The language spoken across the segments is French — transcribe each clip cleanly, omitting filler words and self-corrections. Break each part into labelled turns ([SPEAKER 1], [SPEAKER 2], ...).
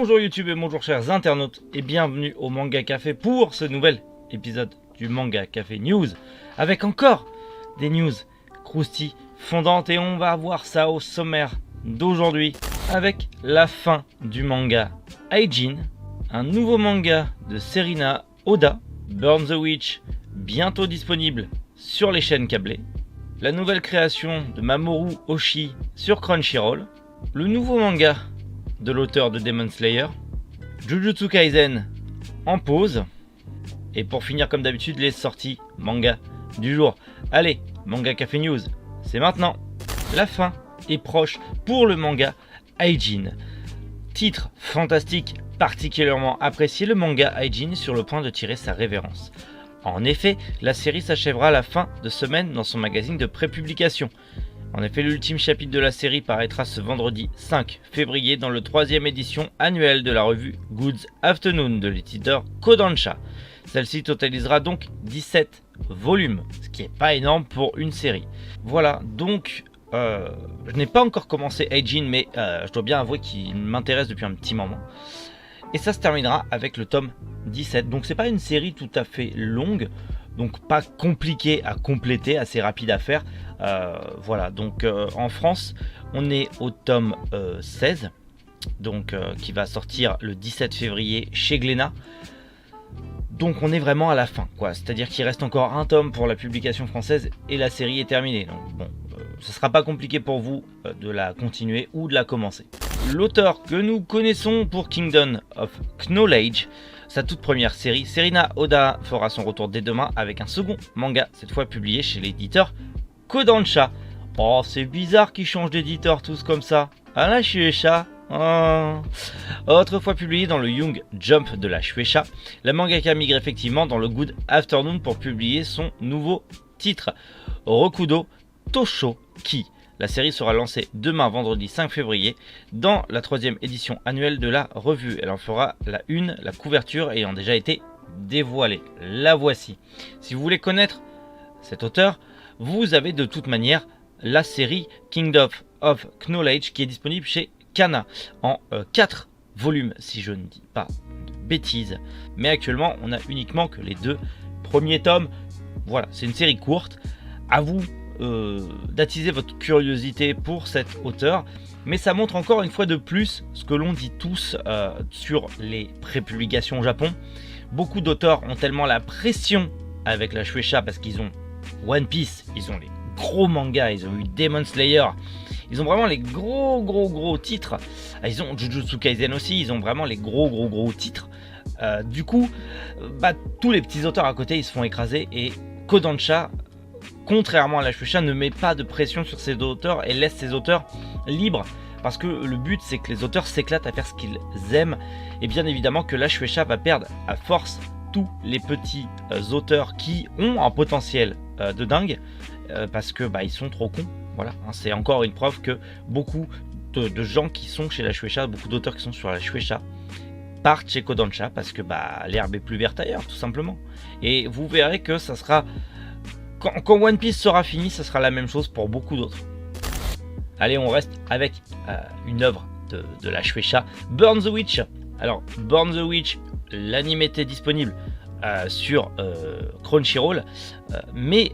[SPEAKER 1] Bonjour YouTube et bonjour chers internautes et bienvenue au Manga Café pour ce nouvel épisode du Manga Café News avec encore des news croustilles fondantes et on va voir ça au sommaire d'aujourd'hui avec la fin du manga Aijin, un nouveau manga de Serena Oda, Burn the Witch bientôt disponible sur les chaînes câblées, la nouvelle création de Mamoru Oshii sur Crunchyroll, le nouveau manga de l'auteur de Demon Slayer, Jujutsu Kaisen en pause, et pour finir comme d'habitude les sorties manga du jour. Allez, Manga Café News, c'est maintenant. La fin est proche pour le manga Aijin. Titre fantastique, particulièrement apprécié, le manga Aijin sur le point de tirer sa révérence. En effet, la série s'achèvera à la fin de semaine dans son magazine de prépublication. En effet, l'ultime chapitre de la série paraîtra ce vendredi 5 février dans le 3e édition annuelle de la revue Good Afternoon de l'éditeur Kodansha. Celle-ci totalisera donc 17 volumes, ce qui n'est pas énorme pour une série. Voilà, donc je n'ai pas encore commencé Aijin, mais je dois bien avouer qu'il m'intéresse depuis un petit moment. Et ça se terminera avec le tome 17, donc c'est pas une série tout à fait longue, donc pas compliqué à compléter, assez rapide à faire. Voilà, donc en France on est au tome 16, donc qui va sortir le 17 février chez Glénat. Donc on est vraiment à la fin, quoi. C'est-à-dire qu'il reste encore un tome pour la publication française et la série est terminée. Donc bon, ce sera pas compliqué pour vous de la continuer ou de la commencer. L'auteur que nous connaissons pour Kingdom of Knowledge, sa toute première série, Serena Oda fera son retour dès demain avec un second manga, cette fois publié chez l'éditeur Kodansha. Oh, c'est bizarre qu'ils changent d'éditeur tous comme ça. Ah la Shueisha. Oh. Autrefois publié dans le Young Jump de la Shueisha, la mangaka migre effectivement dans le Good Afternoon pour publier son nouveau titre, Rokudo Toshoki. La série sera lancée demain vendredi 5 février dans la 3e édition annuelle de la revue. Elle en fera la une, la couverture ayant déjà été dévoilée. La voici. Si vous voulez connaître cet auteur, vous avez de toute manière la série Kingdom of Knowledge qui est disponible chez Kana en 4 volumes si je ne dis pas de bêtises. Mais actuellement on a uniquement que les 2 premiers tomes. Voilà, c'est une série courte. À vous d'attiser votre curiosité pour cet auteur, mais ça montre encore une fois de plus ce que l'on dit tous sur les prépublications au Japon. Beaucoup d'auteurs ont tellement la pression avec la Shueisha parce qu'ils ont One Piece, ils ont les gros mangas, ils ont eu Demon Slayer, ils ont vraiment les gros titres. Ils ont Jujutsu Kaisen aussi, ils ont vraiment les gros titres. Du coup, tous les petits auteurs à côté ils se font écraser et Kodansha, contrairement à la Shueisha, ne met pas de pression sur ses auteurs et laisse ses auteurs libres parce que le but c'est que les auteurs s'éclatent à faire ce qu'ils aiment, et bien évidemment que la Shueisha va perdre à force tous les petits auteurs qui ont un potentiel de dingue parce que ils sont trop cons. Voilà, hein, c'est encore une preuve que beaucoup de gens qui sont chez la Shueisha, beaucoup d'auteurs qui sont sur la Shueisha partent chez Kodansha parce que l'herbe est plus verte ailleurs tout simplement. Et vous verrez que ça sera quand One Piece sera fini, ça sera la même chose pour beaucoup d'autres. Allez, on reste avec une œuvre de la Shueisha, Burn the Witch. Alors, Burn the Witch, l'anime était disponible sur Crunchyroll, mais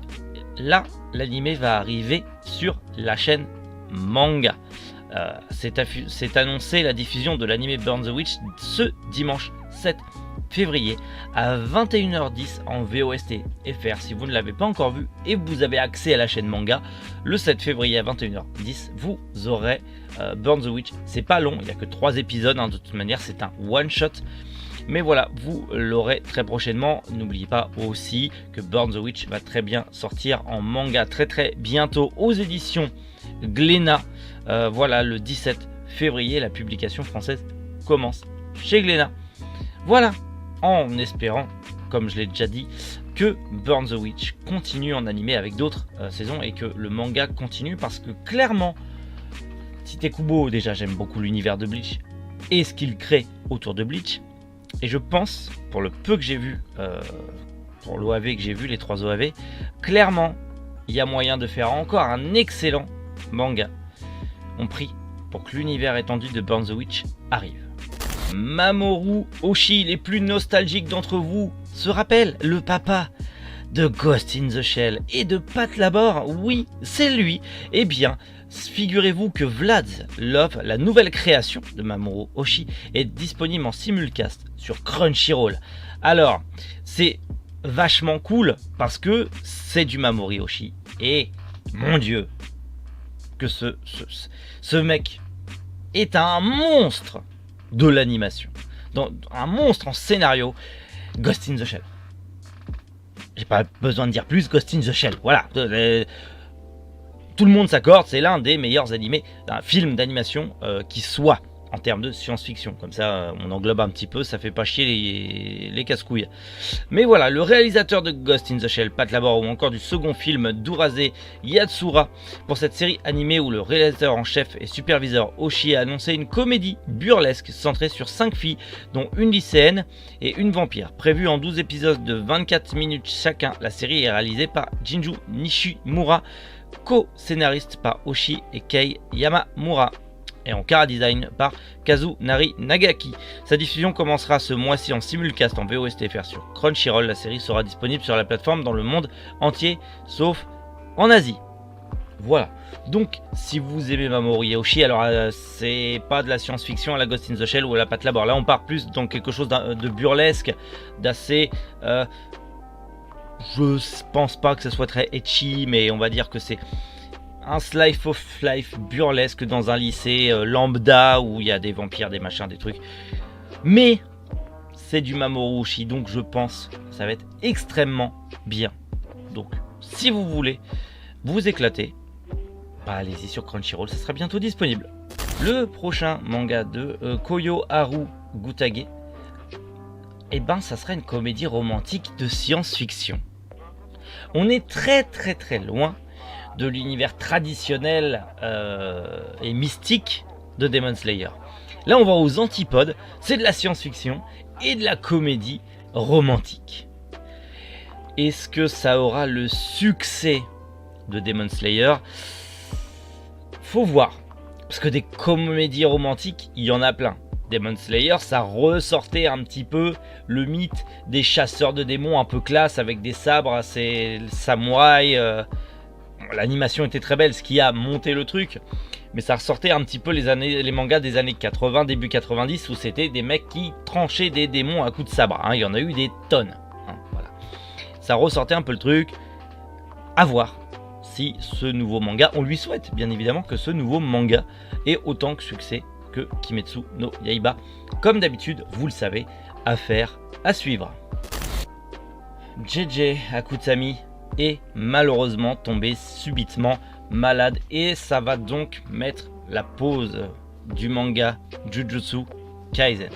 [SPEAKER 1] là, l'anime va arriver sur la chaîne manga. C'est annoncé la diffusion de l'anime Burn the Witch ce dimanche 7 février à 21h10 en VOST FR. Si vous ne l'avez pas encore vu et vous avez accès à la chaîne manga, le 7 février à 21h10 vous aurez Burn the Witch. C'est pas long, il n'y a que 3 épisodes, hein, de toute manière c'est un one shot, mais voilà, vous l'aurez très prochainement. N'oubliez pas aussi que Burn the Witch va très bien sortir en manga très bientôt aux éditions Glénat. Voilà, le 17 février la publication française commence chez Glénat. Voilà, en espérant, comme je l'ai déjà dit, que Burn the Witch continue en animé avec d'autres saisons et que le manga continue, parce que clairement, Tite Kubo, déjà j'aime beaucoup l'univers de Bleach et ce qu'il crée autour de Bleach, et je pense, pour le peu que j'ai vu, pour l'OAV que j'ai vu, les 3 OAV, clairement il y a moyen de faire encore un excellent manga. On prie pour que l'univers étendu de Burn the Witch arrive. Mamoru Oshii, les plus nostalgiques d'entre vous se rappellent le papa de Ghost in the Shell et de Pat Labor. Oui, c'est lui. Eh bien, figurez-vous que Vlad's Love, la nouvelle création de Mamoru Oshii, est disponible en simulcast sur Crunchyroll. Alors, c'est vachement cool parce que c'est du Mamoru Oshii. Et mon Dieu, que ce mec est un monstre de l'animation, un monstre en scénario. Ghost in the Shell. J'ai pas besoin de dire plus. Ghost in the Shell. Voilà. Tout le monde s'accorde, c'est l'un des meilleurs animés, un film d'animation qui soit en termes de science-fiction. Comme ça, on englobe un petit peu, ça fait pas chier les casse-couilles. Mais voilà, le réalisateur de Ghost in the Shell, Pat Labor, ou encore du second film d'Urase Yatsura, pour cette série animée où le réalisateur en chef et superviseur Oshii a annoncé une comédie burlesque centrée sur 5 filles, dont une lycéenne et une vampire. Prévue en 12 épisodes de 24 minutes chacun, la série est réalisée par Jinju Nishimura, co-scénariste par Oshii et Kei Yamamura, et en chara-design par Kazunari Nagaki. Sa diffusion commencera ce mois-ci en simulcast en VOSTFR sur Crunchyroll. La série sera disponible sur la plateforme dans le monde entier, sauf en Asie. Voilà. Donc, si vous aimez Mamoru Oshii, alors c'est pas de la science-fiction à la Ghost in the Shell ou à la Pat Labor. Là, on part plus dans quelque chose de burlesque, d'assez... je pense pas que ce soit très ecchi, mais on va dire que c'est un slice of life burlesque dans un lycée lambda où il y a des vampires, des machins, des trucs. Mais c'est du Mamoru Oshii, donc je pense que ça va être extrêmement bien. Donc, si vous voulez vous éclater, bah allez-y sur Crunchyroll, ça sera bientôt disponible. Le prochain manga de Koyo Haru Gutage, eh ben ça sera une comédie romantique de science-fiction. On est très loin de l'univers traditionnel et mystique de Demon Slayer. Là on va aux antipodes, c'est de la science-fiction et de la comédie romantique. Est-ce que ça aura le succès de Demon Slayer? Faut voir, parce que des comédies romantiques, il y en a plein. Demon Slayer, ça ressortait un petit peu le mythe des chasseurs de démons un peu classe avec des sabres assez samouraïs. L'animation était très belle, ce qui a monté le truc, mais ça ressortait un petit peu les mangas des années 80, début 90, où c'était des mecs qui tranchaient des démons à coups de sabre. Il y en a eu des tonnes. Voilà. Ça ressortait un peu le truc. À voir si ce nouveau manga, on lui souhaite bien évidemment que ce nouveau manga ait autant de succès que Kimetsu no Yaiba. Comme d'habitude, vous le savez, affaire à suivre. JJ Akutami est malheureusement tombé subitement malade et ça va donc mettre la pause du manga Jujutsu Kaisen.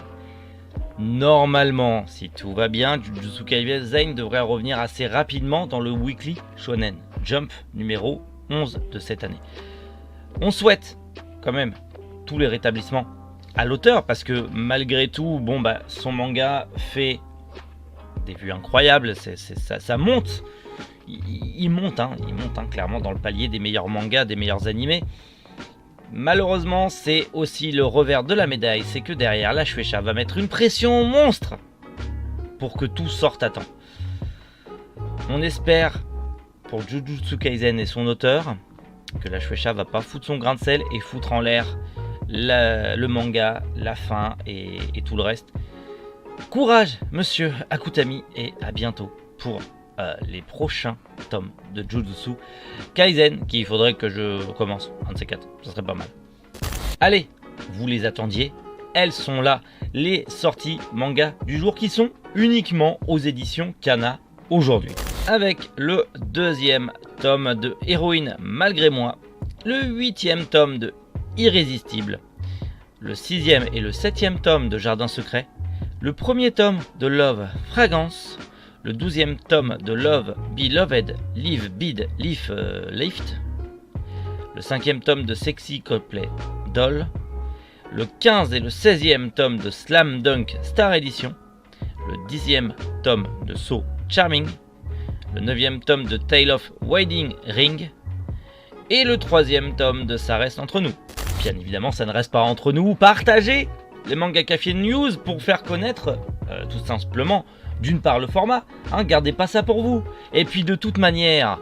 [SPEAKER 1] Normalement, si tout va bien, Jujutsu Kaisen devrait revenir assez rapidement dans le Weekly Shonen Jump numéro 11 de cette année. On souhaite quand même tous les rétablissements à l'auteur parce que malgré tout, son manga fait des vues incroyables, ça monte. Il monte clairement dans le palier des meilleurs mangas, des meilleurs animés. Malheureusement, c'est aussi le revers de la médaille, c'est que derrière, la Shueisha va mettre une pression monstre pour que tout sorte à temps. On espère pour Jujutsu Kaisen et son auteur que la Shueisha va pas foutre son grain de sel et foutre en l'air le manga, la fin et tout le reste. Courage, monsieur Akutami, et à bientôt pour les prochains tomes de Jujutsu Kaisen, qu'il faudrait que je commence, un de ces quatre, ça serait pas mal. Allez, vous les attendiez, elles sont là, les sorties manga du jour qui sont uniquement aux éditions Kana aujourd'hui. Avec le 2e tome de Héroïne malgré moi, le 8e tome de Irrésistible, le 6e et le 7e tome de Jardin secret, le 1er tome de Love Fragrance, le 12e tome de Love Beloved Live Bid Live Lift, le 5e tome de Sexy Coldplay Doll, le 15 et le 16e tome de Slam Dunk Star Edition, le 10e tome de So Charming, le 9e tome de Tale of Wedding Ring et le 3e tome de Ça reste entre nous. Bien évidemment, ça ne reste pas entre nous, partagez les Manga Café News pour faire connaître, tout simplement, d'une part le format, gardez pas ça pour vous. Et puis de toute manière,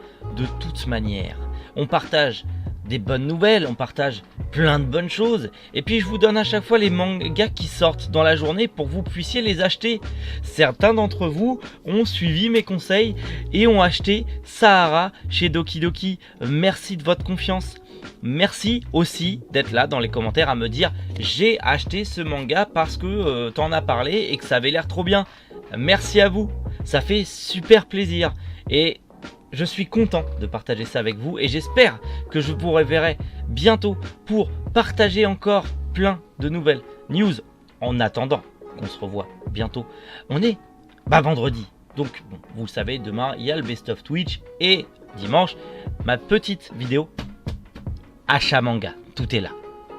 [SPEAKER 1] on partage des bonnes nouvelles, on partage plein de bonnes choses. Et puis je vous donne à chaque fois les mangas qui sortent dans la journée pour que vous puissiez les acheter. Certains d'entre vous ont suivi mes conseils et ont acheté Sahara chez Doki Doki. Merci de votre confiance. Merci aussi d'être là dans les commentaires à me dire j'ai acheté ce manga parce que t'en as parlé et que ça avait l'air trop bien. Merci à vous, ça fait super plaisir et je suis content de partager ça avec vous et j'espère que je vous reverrai bientôt pour partager encore plein de nouvelles news. En attendant qu'on se revoie bientôt, on est vendredi. Donc bon, vous le savez, demain il y a le best of Twitch et dimanche ma petite vidéo achat manga. Tout est là.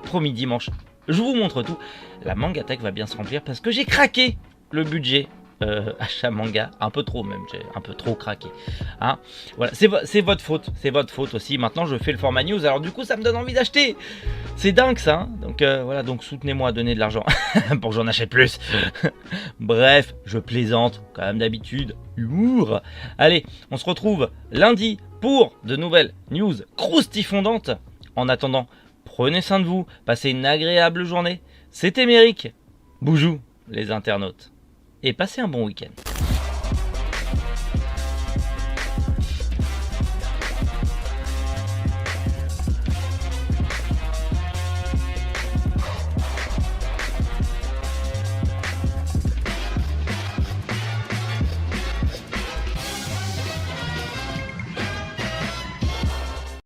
[SPEAKER 1] Promis, dimanche, je vous montre tout. La Mangatech va bien se remplir parce que j'ai craqué le budget achat manga, un peu trop même, j'ai un peu trop craqué. Voilà, c'est votre faute aussi. Maintenant, je fais le format news, alors du coup, ça me donne envie d'acheter. C'est dingue ça. Donc voilà, donc soutenez-moi à donner de l'argent pour que j'en achète plus. Bref, je plaisante quand même d'habitude. Humour. Allez, on se retrouve lundi pour de nouvelles news croustifondantes. En attendant, prenez soin de vous, passez une agréable journée. C'était Méric. Boujou les internautes. Et passez un bon week-end.